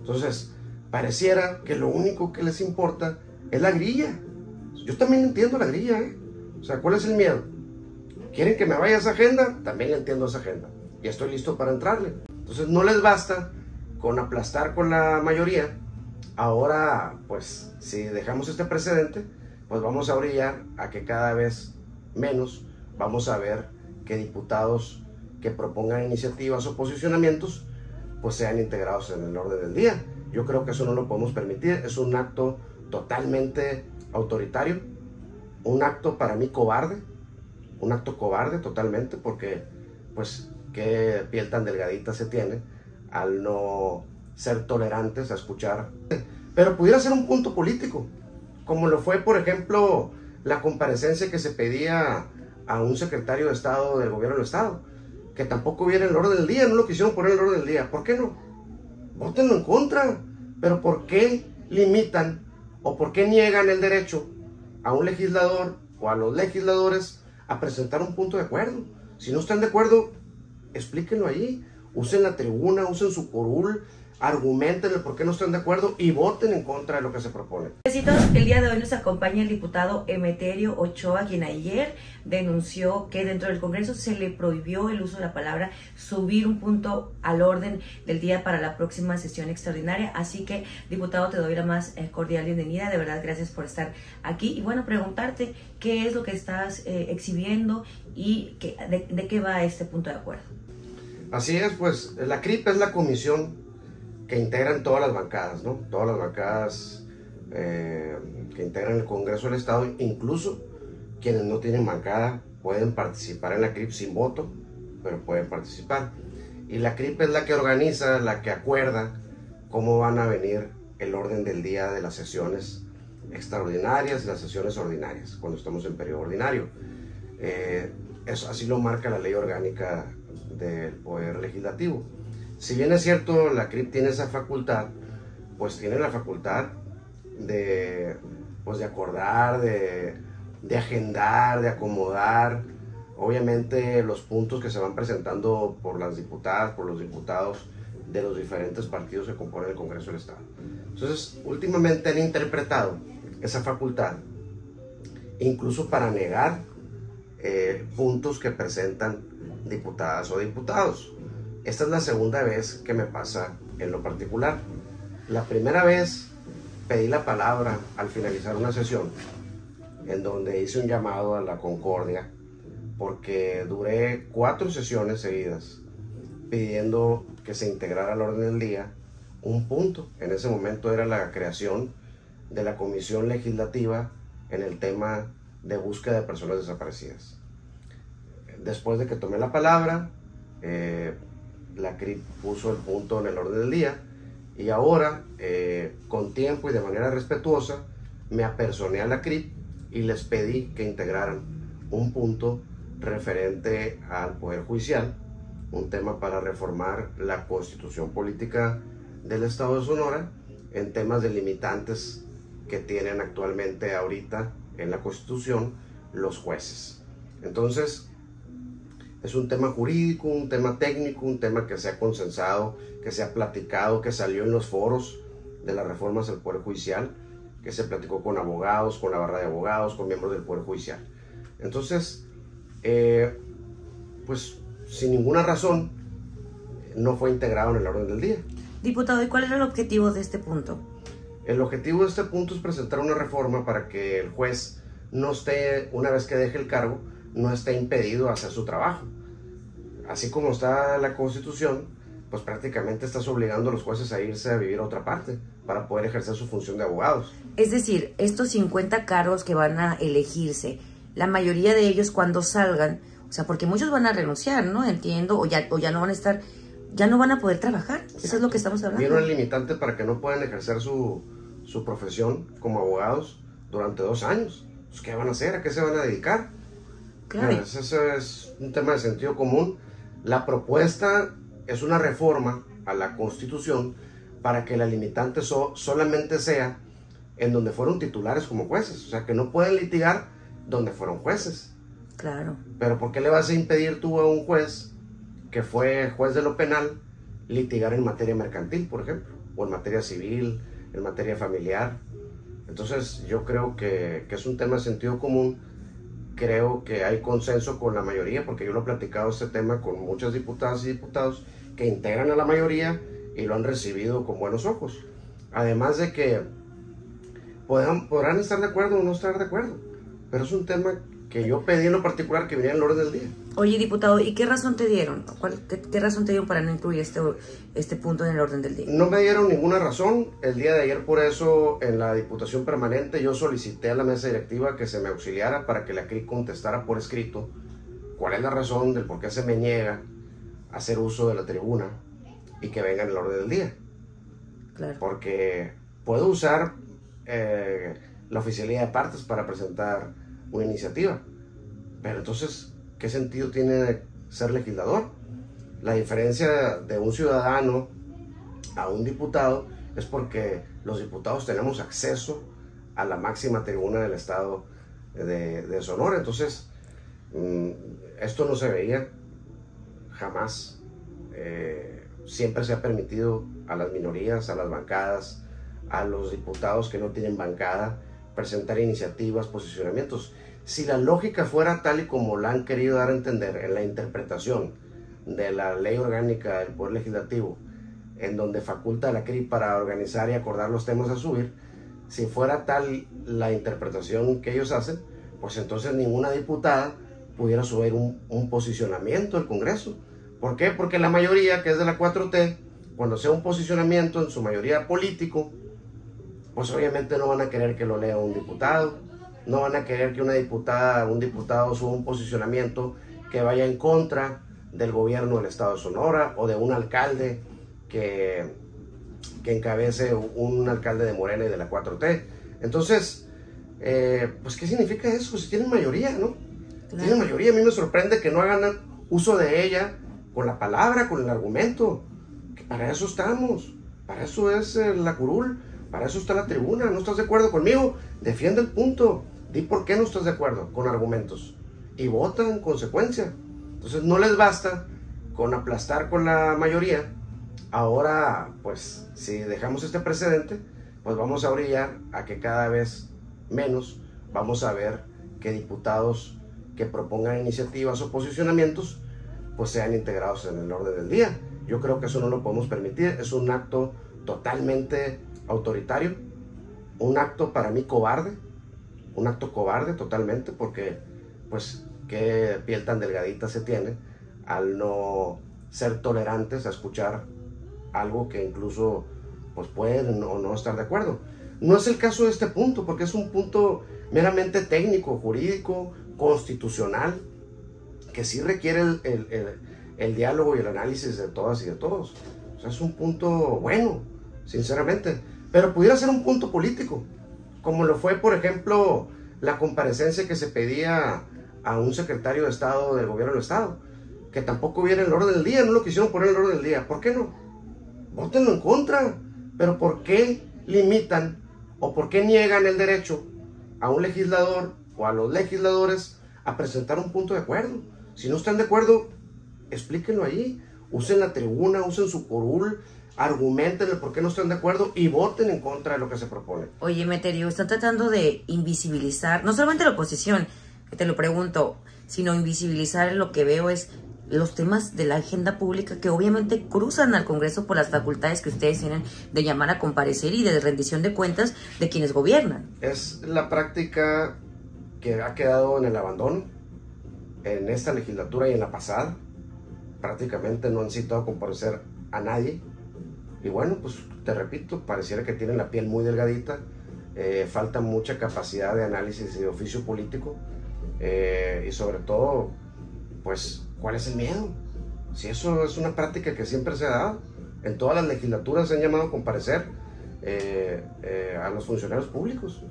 Entonces, pareciera que lo único que les importa es la grilla. Yo también entiendo la grilla, ¿eh? O sea, ¿cuál es el miedo? ¿Quieren que me vaya a esa agenda? También entiendo esa agenda. Y estoy listo para entrarle. Entonces, no les basta con aplastar con la mayoría. Ahora, pues, si dejamos este precedente, pues vamos a brillar a que cada vez menos vamos a ver que diputados que propongan iniciativas o posicionamientos, pues sean integrados en el orden del día. Yo creo que eso no lo podemos permitir. Es un acto totalmente autoritario, un acto para mí cobarde, un acto cobarde totalmente, porque pues qué piel tan delgadita se tiene al no ser tolerantes a escuchar. Pero pudiera ser un punto político, como lo fue, por ejemplo, la comparecencia que se pedía a un secretario de Estado del gobierno del Estado, que tampoco viene en el orden del día, no lo quisieron poner en el orden del día. ¿Por qué no? Vótenlo en contra. Pero ¿por qué limitan o por qué niegan el derecho a un legislador o a los legisladores a presentar un punto de acuerdo? Si no están de acuerdo, explíquenlo ahí, usen la tribuna, usen su curul, argumenten el por qué no están de acuerdo y voten en contra de lo que se propone. El día de hoy nos acompaña el diputado Emeterio Ochoa, quien ayer denunció que dentro del Congreso se le prohibió el uso de la palabra, subir un punto al orden del día para la próxima sesión extraordinaria. Así que, diputado, te doy la más cordial bienvenida. De verdad, gracias por estar aquí. Y bueno, preguntarte qué es lo que estás exhibiendo y de qué va este punto de acuerdo. Así es, pues la CRIP es la comisión que integran todas las bancadas, ¿no? Todas las bancadas que integran el Congreso del Estado, incluso quienes no tienen bancada pueden participar en la CRIP sin voto, pero pueden participar. Y la CRIP es la que organiza, la que acuerda cómo van a venir el orden del día de las sesiones extraordinarias y las sesiones ordinarias, cuando estamos en periodo ordinario. Así lo marca la ley orgánica del Poder Legislativo. Si bien es cierto, la CRIP tiene esa facultad, pues tiene la facultad de acordar, de agendar, de acomodar, obviamente, los puntos que se van presentando por las diputadas, por los diputados de los diferentes partidos que componen el Congreso del Estado. Entonces, últimamente han interpretado esa facultad, incluso para negar puntos que presentan diputadas o diputados. Esta es la segunda vez que me pasa en lo particular. La primera vez pedí la palabra al finalizar una sesión en donde hice un llamado a la concordia, porque duré 4 sesiones seguidas pidiendo que se integrara al orden del día un punto. En ese momento era la creación de la comisión legislativa en el tema de búsqueda de personas desaparecidas. Después de que tomé la palabra, la CRIP puso el punto en el orden del día y ahora, con tiempo y de manera respetuosa, me apersoné a la CRIP y les pedí que integraran un punto referente al Poder Judicial, un tema para reformar la Constitución Política del Estado de Sonora en temas delimitantes que tienen actualmente ahorita en la Constitución los jueces. Entonces, es un tema jurídico, un tema técnico, un tema que se ha consensado, que se ha platicado, que salió en los foros de las reformas al Poder Judicial, que se platicó con abogados, con la barra de abogados, con miembros del Poder Judicial. Entonces, pues sin ninguna razón no fue integrado en el orden del día. Diputado, ¿y cuál era el objetivo de este punto? El objetivo de este punto es presentar una reforma para que el juez no esté, una vez que deje el cargo, no esté impedido a hacer su trabajo. Así como está la Constitución, pues prácticamente estás obligando a los jueces a irse a vivir a otra parte para poder ejercer su función de abogados. Es decir, estos 50 cargos que van a elegirse, la mayoría de ellos cuando salgan, o sea, porque muchos van a renunciar, ¿no? Entiendo, o ya no van a estar, ya no van a poder trabajar. Exacto. Eso es lo que estamos hablando. Viene una limitante para que no puedan ejercer su profesión como abogados durante 2 años. Pues, ¿qué van a hacer? ¿A qué se van a dedicar? Claro. Eso es un tema de sentido común. La propuesta es una reforma a la Constitución para que la limitante solamente sea en donde fueron titulares como jueces. O sea, que no pueden litigar donde fueron jueces. Claro. Pero ¿por qué le vas a impedir tú a un juez que fue juez de lo penal litigar en materia mercantil, por ejemplo? o en materia civil, en materia familiar. Entonces yo creo que es un tema de sentido común. Creo que hay consenso con la mayoría, porque yo lo he platicado este tema con muchas diputadas y diputados que integran a la mayoría y lo han recibido con buenos ojos. Además de que podrán estar de acuerdo o no estar de acuerdo, pero es un tema que yo pedí en lo particular que viniera en el orden del día. Oye, diputado, ¿y qué razón te dieron? ¿Qué razón te dieron para no incluir este punto en el orden del día? No me dieron ninguna razón. El día de ayer, por eso, en la Diputación Permanente, yo solicité a la mesa directiva que se me auxiliara para que la CRI contestara por escrito cuál es la razón del por qué se me niega a hacer uso de la tribuna y que venga en el orden del día. Claro. Porque puedo usar la oficialía de partes para presentar una iniciativa, pero entonces, ¿qué sentido tiene ser legislador? La diferencia de un ciudadano a un diputado es porque los diputados tenemos acceso a la máxima tribuna del estado de Sonora. Entonces, esto no se veía jamás. Siempre se ha permitido a las minorías, a las bancadas, a los diputados que no tienen bancada, presentar iniciativas, posicionamientos. Si la lógica fuera tal y como la han querido dar a entender en la interpretación de la ley orgánica del Poder Legislativo, en donde faculta a la CRI para organizar y acordar los temas a subir, si fuera tal la interpretación que ellos hacen, pues entonces ninguna diputada pudiera subir un posicionamiento al Congreso. ¿Por qué? Porque la mayoría, que es de la 4T, cuando sea un posicionamiento en su mayoría político, pues obviamente no van a querer que lo lea un diputado, no van a querer que una diputada, un diputado suba un posicionamiento que vaya en contra del gobierno del estado de Sonora o de un alcalde que encabece un alcalde de Morena y de la 4T. Entonces, pues ¿qué significa eso? Si tienen mayoría, ¿no? Claro. Tienen mayoría. A mí me sorprende que no hagan uso de ella con la palabra, con el argumento, que para eso estamos, para eso es la curul. Para eso está la tribuna. ¿No estás de acuerdo conmigo? Defiende el punto. Di por qué no estás de acuerdo, con argumentos. Y vota en consecuencia. Entonces no les basta con aplastar con la mayoría. Ahora, pues, si dejamos este precedente, pues vamos a orillar a que cada vez menos vamos a ver que diputados que propongan iniciativas o posicionamientos, pues sean integrados en el orden del día. Yo creo que eso no lo podemos permitir. Es un acto totalmente autoritario, un acto para mí cobarde, un acto cobarde totalmente, porque pues qué piel tan delgadita se tiene al no ser tolerantes a escuchar algo que incluso pues pueden o no estar de acuerdo. No es el caso de este punto, porque es un punto meramente técnico, jurídico, constitucional, que sí requiere el diálogo y el análisis de todas y de todos. O sea, es un punto bueno, sinceramente. Pero pudiera ser un punto político, como lo fue, por ejemplo, la comparecencia que se pedía a un secretario de Estado del gobierno del Estado, que tampoco viene en el orden del día, no lo quisieron poner en el orden del día. ¿Por qué no? Vótenlo en contra. Pero ¿por qué limitan o por qué niegan el derecho a un legislador o a los legisladores a presentar un punto de acuerdo? Si no están de acuerdo, explíquenlo ahí. Usen la tribuna, usen su curul, argumenten el por qué no están de acuerdo y voten en contra de lo que se propone. Oye, Emeterio, están tratando de invisibilizar, no solamente la oposición, que te lo pregunto, sino invisibilizar, lo que veo es los temas de la agenda pública que obviamente cruzan al Congreso por las facultades que ustedes tienen de llamar a comparecer y de rendición de cuentas de quienes gobiernan. Es la práctica que ha quedado en el abandono en esta legislatura y en la pasada. Prácticamente no han citado a comparecer a nadie. Y bueno, pues te repito, pareciera que tienen la piel muy delgadita, falta mucha capacidad de análisis y de oficio político, y sobre todo, pues, ¿cuál es el miedo? Si eso es una práctica que siempre se ha dado, en todas las legislaturas se han llamado a comparecer a los funcionarios públicos,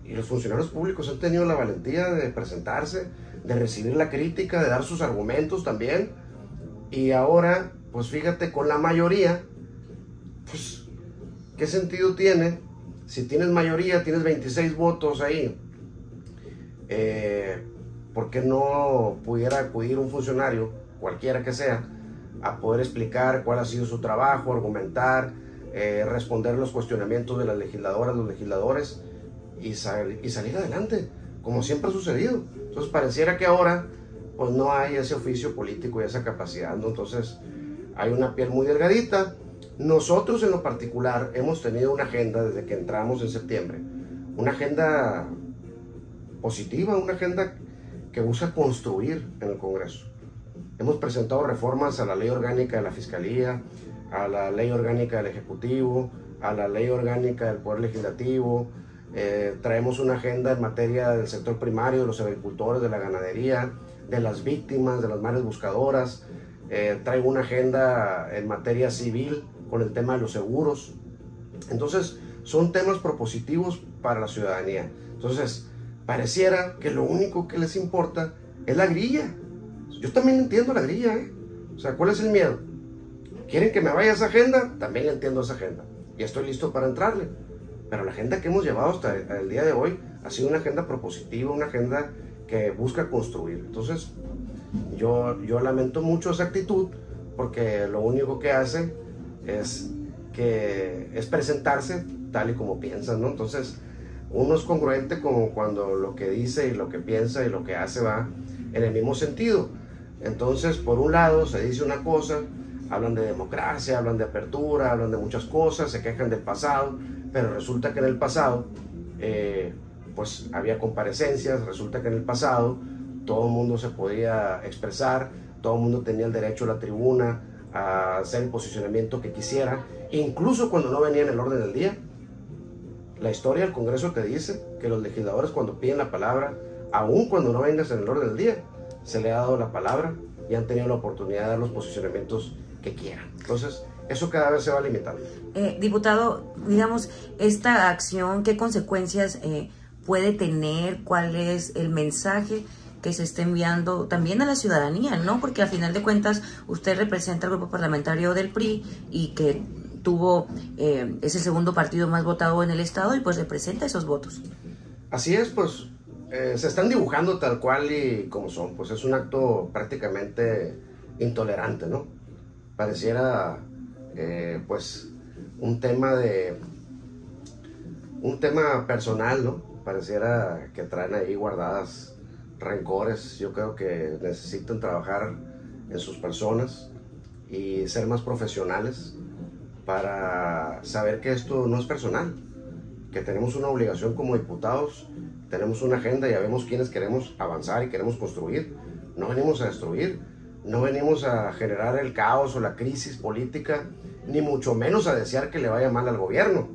y los funcionarios públicos han tenido la valentía de presentarse, de recibir la crítica, de dar sus argumentos también, y ahora, pues fíjate, con la mayoría, pues, ¿qué sentido tiene? Si tienes mayoría, tienes 26 votos ahí, ¿por qué no pudiera acudir un funcionario, cualquiera que sea, a poder explicar cuál ha sido su trabajo, argumentar, responder los cuestionamientos de las legisladoras, los legisladores y salir adelante, como siempre ha sucedido. Entonces pareciera que ahora pues no hay ese oficio político y esa capacidad, ¿no? Entonces hay una piel muy delgadita. Nosotros en lo particular hemos tenido una agenda desde que entramos en septiembre, una agenda positiva, una agenda que busca construir en el Congreso. Hemos presentado reformas a la ley orgánica de la Fiscalía, a la ley orgánica del Ejecutivo, a la ley orgánica del Poder Legislativo. Traemos una agenda en materia del sector primario, de los agricultores, de la ganadería, de las víctimas, de las madres buscadoras. Traigo una agenda en materia civil con el tema de los seguros. Entonces, son temas propositivos para la ciudadanía. Entonces, pareciera que lo único que les importa es la grilla. Yo también entiendo la grilla, ¿eh? O sea, ¿cuál es el miedo? ¿Quieren que me vaya a esa agenda? También entiendo esa agenda. Y estoy listo para entrarle. Pero la agenda que hemos llevado hasta el día de hoy ha sido una agenda propositiva, una agenda que busca construir. Entonces, yo lamento mucho esa actitud, porque lo único que hace es presentarse tal y como piensan, ¿no? Entonces, uno es congruente como cuando lo que dice y lo que piensa y lo que hace va en el mismo sentido. Entonces, por un lado se dice una cosa, hablan de democracia, hablan de apertura, hablan de muchas cosas, se quejan del pasado, pero resulta que en el pasado pues había comparecencias, resulta que en el pasado todo el mundo se podía expresar, todo el mundo tenía el derecho a la tribuna, a hacer el posicionamiento que quisiera, incluso cuando no venía en el orden del día. La historia del Congreso te dice que los legisladores, cuando piden la palabra, aun cuando no vengas en el orden del día, se le ha dado la palabra y han tenido la oportunidad de dar los posicionamientos que quieran. Entonces, eso cada vez se va limitando. Diputado, digamos, esta acción, ¿qué consecuencias puede tener? ¿Cuál es el mensaje que se está enviando también a la ciudadanía, ¿no? Porque al final de cuentas usted representa al grupo parlamentario del PRI y que tuvo es el segundo partido más votado en el estado y pues representa esos votos. Así es, pues se están dibujando tal cual y como son, pues es un acto prácticamente intolerante, ¿no? Pareciera pues un tema personal, ¿no? Pareciera que traen ahí guardadas rencores. Yo creo que necesitan trabajar en sus personas y ser más profesionales para saber que esto no es personal, que tenemos una obligación como diputados, tenemos una agenda y ya vemos quiénes queremos avanzar y queremos construir. No venimos a destruir, no venimos a generar el caos o la crisis política, ni mucho menos a desear que le vaya mal al gobierno.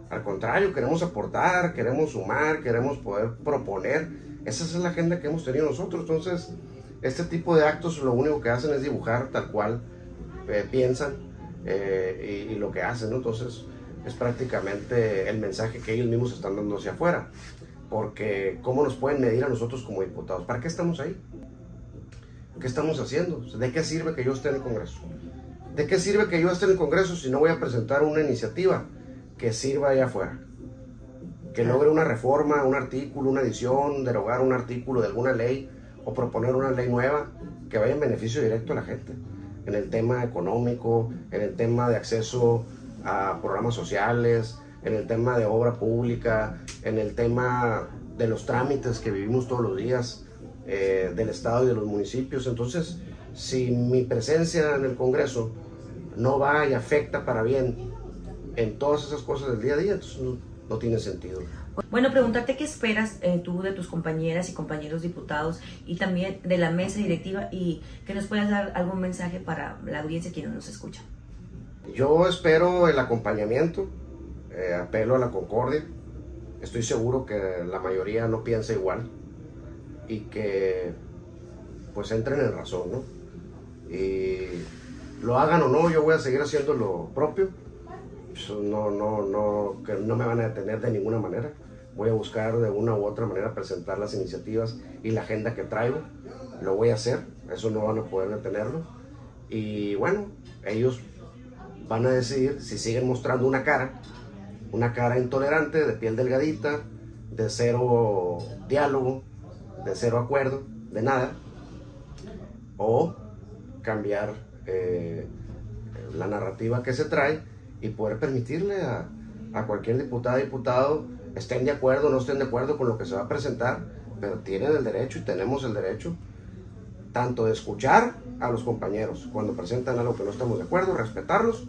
Al contrario, queremos aportar, queremos sumar, queremos poder proponer. Esa es la agenda que hemos tenido nosotros. Entonces, este tipo de actos lo único que hacen es dibujar tal cual piensan y lo que hacen, ¿no? Entonces, es prácticamente el mensaje que ellos mismos están dando hacia afuera. Porque, ¿cómo nos pueden medir a nosotros como diputados? ¿Para qué estamos ahí? ¿Qué estamos haciendo? ¿De qué sirve que yo esté en el Congreso? ¿De qué sirve que yo esté en el Congreso si no voy a presentar una iniciativa que sirva allá afuera? Que logre una reforma, un artículo, una adición, derogar un artículo de alguna ley o proponer una ley nueva que vaya en beneficio directo a la gente. En el tema económico, en el tema de acceso a programas sociales, en el tema de obra pública, en el tema de los trámites que vivimos todos los días del Estado y de los municipios. Entonces, si mi presencia en el Congreso no va y afecta para bien en todas esas cosas del día a día, entonces no tiene sentido. Bueno, preguntarte qué esperas tú de tus compañeras y compañeros diputados y también de la mesa directiva, y que nos puedas dar algún mensaje para la audiencia que nos escucha. Yo espero el acompañamiento, apelo a la concordia. Estoy seguro que la mayoría no piensa igual y que pues entren en razón, ¿no? Y lo hagan o no, yo voy a seguir haciendo lo propio. Que no me van a detener de ninguna manera. Voy a buscar de una u otra manera presentar las iniciativas y la agenda que traigo. Lo voy a hacer, eso no van a poder detenerlo. Y bueno, ellos van a decidir si siguen mostrando una cara intolerante, de piel delgadita, de cero diálogo, de cero acuerdo, de nada, o cambiar la narrativa que se trae y poder permitirle a cualquier diputada, diputado, estén de acuerdo o no estén de acuerdo con lo que se va a presentar, pero tienen el derecho y tenemos el derecho tanto de escuchar a los compañeros cuando presentan algo que no estamos de acuerdo, respetarlos,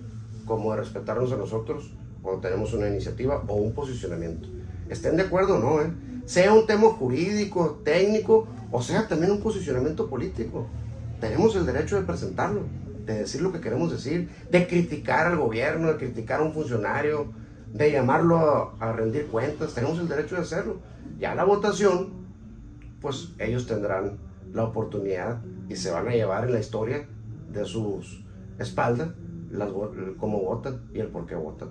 como de respetarnos a nosotros cuando tenemos una iniciativa o un posicionamiento. Estén de acuerdo o no, sea un tema jurídico, técnico, o sea también un posicionamiento político. Tenemos el derecho de presentarlo, de decir lo que queremos decir, de criticar al gobierno, de criticar a un funcionario, de llamarlo a rendir cuentas. Tenemos el derecho de hacerlo. Ya la votación, pues ellos tendrán la oportunidad y se van a llevar en la historia de sus espaldas cómo votan y el por qué votan.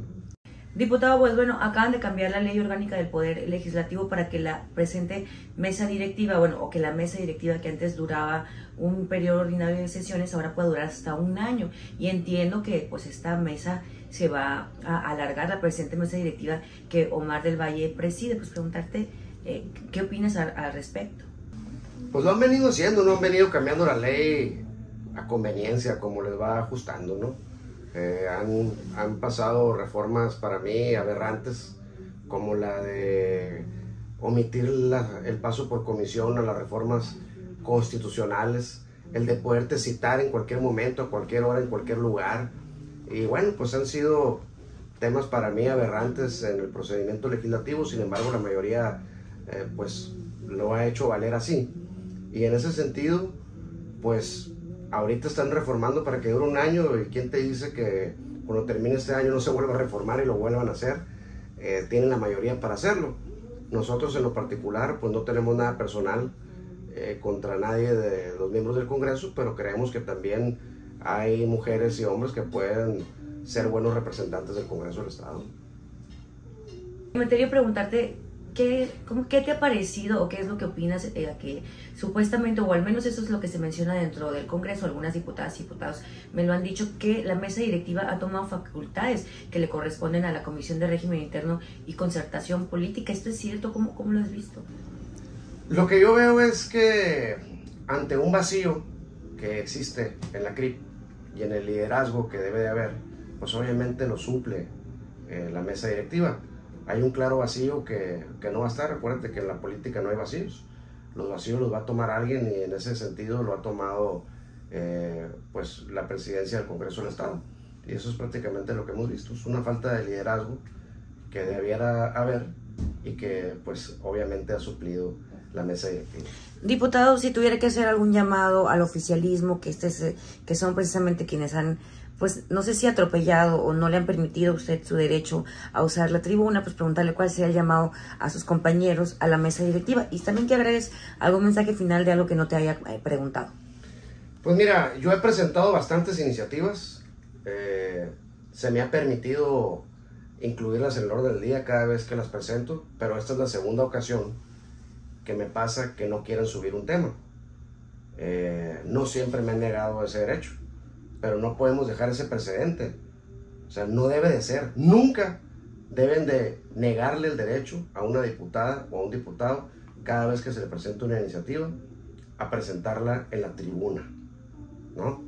Diputado, pues bueno, acaban de cambiar la ley orgánica del Poder Legislativo para que la presente mesa directiva, o que la mesa directiva que antes duraba un periodo ordinario de sesiones, ahora puede durar hasta un año. Y entiendo que pues esta mesa se va a alargar, la presente mesa directiva que Omar del Valle preside. Pues preguntarte, ¿qué opinas al respecto? Pues lo han venido haciendo, no han venido cambiando la ley a conveniencia, como les va ajustando, ¿no? Han pasado reformas para mí aberrantes, como la de omitir el paso por comisión a las reformas constitucionales, el de poderte citar en cualquier momento, a cualquier hora, en cualquier lugar. Y bueno, pues han sido temas para mí aberrantes en el procedimiento legislativo. Sin embargo, la mayoría pues lo ha hecho valer así. Y en ese sentido, pues ahorita están reformando para que dure un año, y quién te dice que cuando termine este año no se vuelva a reformar y lo vuelvan a hacer. Tienen la mayoría para hacerlo. Nosotros en lo particular pues no tenemos nada personal contra nadie de los miembros del Congreso, pero creemos que también hay mujeres y hombres que pueden ser buenos representantes del Congreso del Estado. Me gustaría preguntarte, ¿qué te ha parecido o qué es lo que opinas que supuestamente, o al menos eso es lo que se menciona dentro del Congreso, algunas diputadas y diputados me lo han dicho, que la mesa directiva ha tomado facultades que le corresponden a la Comisión de Régimen Interno y Concertación Política? ¿Esto es cierto? ¿Cómo lo has visto? Lo que yo veo es que ante un vacío que existe en la CRIP y en el liderazgo que debe de haber, pues obviamente lo suple la mesa directiva. Hay un claro vacío que no va a estar. Acuérdate que en la política no hay vacíos. Los vacíos los va a tomar alguien, y en ese sentido lo ha tomado pues la presidencia del Congreso del Estado. Y eso es prácticamente lo que hemos visto. Es una falta de liderazgo que debiera haber y que pues obviamente ha suplido la mesa directiva. Diputado, si tuviera que hacer algún llamado al oficialismo, que son precisamente quienes han, pues no sé si atropellado o no le han permitido a usted su derecho a usar la tribuna, pues preguntarle cuál sería el llamado a sus compañeros a la mesa directiva, y también que agregues algún mensaje final de algo que no te haya preguntado. Pues mira, yo he presentado bastantes iniciativas, se me ha permitido incluirlas en el orden del día cada vez que las presento, pero esta es la segunda ocasión que me pasa que no quieren subir un tema. No siempre me han negado ese derecho, pero no podemos dejar ese precedente. O sea, no debe de ser. Nunca deben de negarle el derecho a una diputada o a un diputado cada vez que se le presenta una iniciativa a presentarla en la tribuna, ¿no?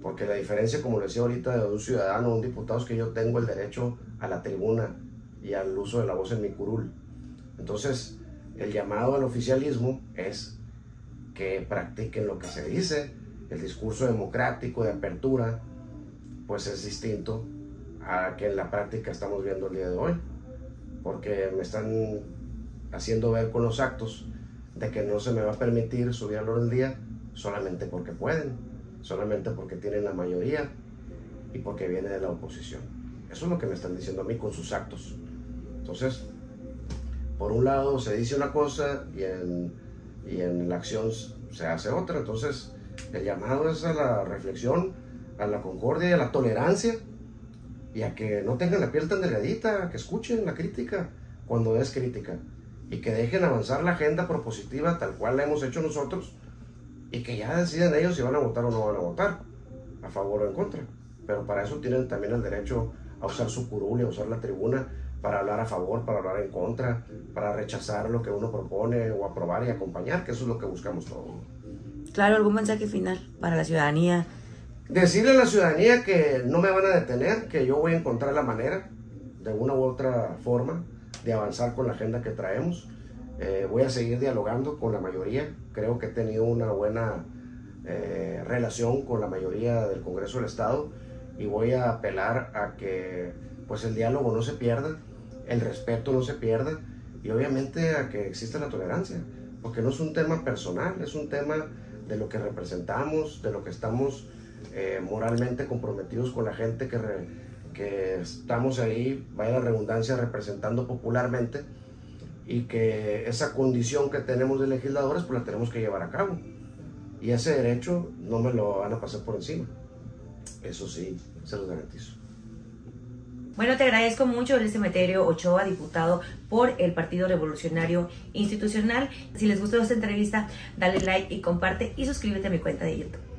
Porque la diferencia, como lo decía ahorita, de un ciudadano o un diputado es que yo tengo el derecho a la tribuna y al uso de la voz en mi curul. Entonces, el llamado al oficialismo es que practiquen lo que se dice. El discurso democrático de apertura pues es distinto a que en la práctica estamos viendo el día de hoy, porque me están haciendo ver con los actos de que no se me va a permitir subir al orden del día solamente porque pueden, solamente porque tienen la mayoría y porque viene de la oposición. Eso es lo que me están diciendo a mí con sus actos. Entonces, por un lado se dice una cosa y en la acción se hace otra. Entonces, el llamado es a la reflexión, a la concordia y a la tolerancia, y a que no tengan la piel tan delgadita, que escuchen la crítica cuando es crítica, y que dejen avanzar la agenda propositiva tal cual la hemos hecho nosotros, y que ya deciden ellos si van a votar o no van a votar, a favor o en contra. Pero para eso tienen también el derecho a usar su curul y a usar la tribuna para hablar a favor, para hablar en contra, para rechazar lo que uno propone o aprobar y acompañar, que eso es lo que buscamos todos. Claro, ¿algún mensaje final para la ciudadanía Decirle a la ciudadanía que no me van a detener, que yo voy a encontrar la manera, de una u otra forma, de avanzar con la agenda que traemos. Voy a seguir dialogando con la mayoría. Creo que he tenido una buena relación con la mayoría del Congreso del Estado y voy a apelar a que pues el diálogo no se pierda, el respeto no se pierda y obviamente a que exista la tolerancia, porque no es un tema personal, es un tema de lo que representamos, de lo que estamos moralmente comprometidos con la gente que estamos ahí, vaya la redundancia, representando popularmente, y que esa condición que tenemos de legisladores pues la tenemos que llevar a cabo, y ese derecho no me lo van a pasar por encima, eso sí, se los garantizo. Bueno, te agradezco mucho, Luis Emeterio Ochoa, diputado por el Partido Revolucionario Institucional. Si les gustó esta entrevista, dale like y comparte y suscríbete a mi cuenta de YouTube.